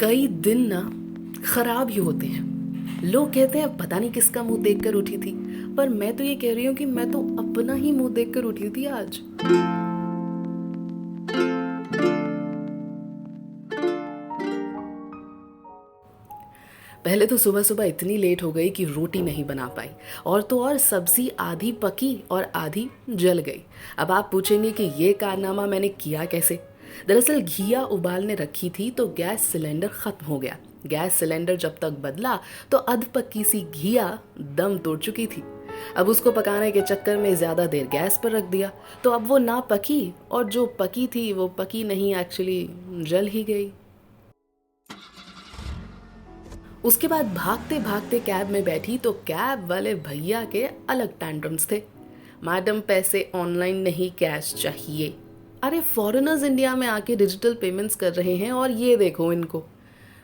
कई दिन ना खराब ही होते हैं। लोग कहते हैं पता नहीं किसका मुंह देखकर उठी थी, पर मैं तो ये कह रही हूँ कि मैं तो अपना ही मुंह देखकर उठी थी आज। पहले तो सुबह सुबह इतनी लेट हो गई कि रोटी नहीं बना पाई, और तो और सब्जी आधी पकी और आधी जल गई। अब आप पूछेंगे कि ये कारनामा मैंने किया कैसे। दरअसल घिया उबालने रखी थी तो गैस सिलेंडर खत्म हो गया। गैस सिलेंडर जब तक बदला तो अध पक्की सी घिया दम तोड़ चुकी थी। अब उसको पकाने के चक्कर में ज़्यादा देर गैस पर रख दिया, तो अब वो ना पकी, और जो पकी थी वो पकी नहीं, एक्चुअली जल ही गई। उसके बाद भागते भागते कैब में बैठी तो कैब वाले भैया के अलग टैंट्रम्स थे। मैडम, पैसे ऑनलाइन नहीं कैश चाहिए। अरे फॉरेनर्स इंडिया में आके डिजिटल पेमेंट्स कर रहे हैं और ये देखो इनको।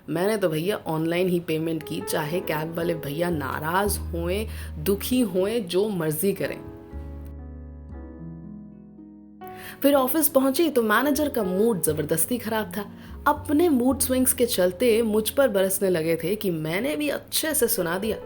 मैंने तो भैया ऑनलाइन ही पेमेंट की, चाहे कैब वाले भैया नाराज होएं, दुखी होएं, जो मर्जी करें। फिर ऑफिस पहुंची तो मैनेजर का मूड जबरदस्ती खराब था। अपने मूड स्विंग्स के चलते मुझ पर बरसने लगे थे कि मैंने भी अच्छे से सुना दिया।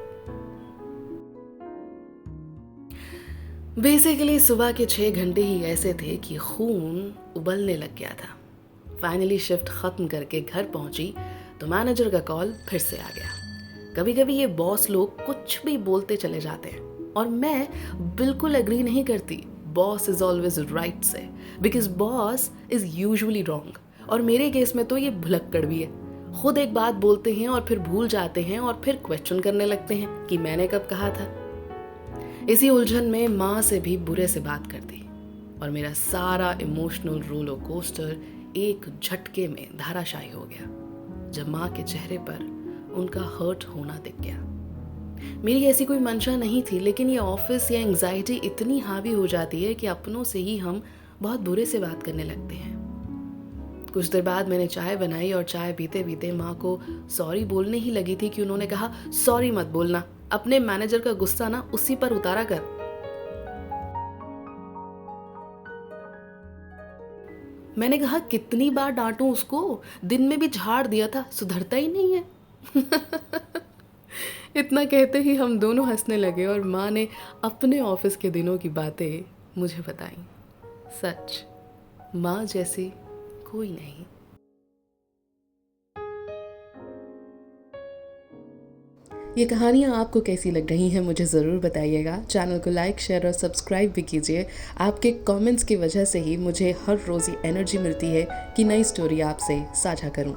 बेसिकली सुबह के 6 घंटे ही ऐसे थे कि खून उबलने लग गया था। फाइनली शिफ्ट खत्म करके घर पहुंची तो मैनेजर का कॉल फिर से आ गया। कभी कभी ये बॉस लोग कुछ भी बोलते चले जाते हैं और मैं बिल्कुल एग्री नहीं करती। बॉस इज ऑलवेज राइट से, because boss is usually wrong. और मेरे केस में तो ये भुलक्कड़ भी है। खुद एक बात बोलते हैं और फिर भूल जाते हैं और फिर क्वेश्चन करने लगते हैं कि मैंने कब कहा था। इसी उलझन में माँ से भी बुरे से बात कर दी और मेरा सारा इमोशनल रोलर कोस्टर एक झटके में धाराशायी हो गया जब माँ के चेहरे पर उनका हर्ट होना दिख गया। मेरी ऐसी कोई मंशा नहीं थी, लेकिन ये ऑफिस या एंग्जाइटी इतनी हावी हो जाती है कि अपनों से ही हम बहुत बुरे से बात करने लगते हैं। कुछ देर बाद मैंने चाय बनाई और चाय पीते पीते माँ को सॉरी बोलने ही लगी थी कि उन्होंने कहा, सॉरी मत बोलना, अपने मैनेजर का गुस्सा ना उसी पर उतारा कर। मैंने कहा, कितनी बार डांटूं उसको, दिन में भी झाड़ दिया था, सुधरता ही नहीं है। इतना कहते ही हम दोनों हंसने लगे और माँ ने अपने ऑफिस के दिनों की बातें मुझे बताई। सच, माँ जैसी कोई नहीं। ये कहानियाँ आपको कैसी लग रही हैं मुझे ज़रूर बताइएगा। चैनल को लाइक, शेयर और सब्सक्राइब भी कीजिए। आपके कमेंट्स की वजह से ही मुझे हर रोज़ ये एनर्जी मिलती है कि नई स्टोरी आपसे साझा करूँ।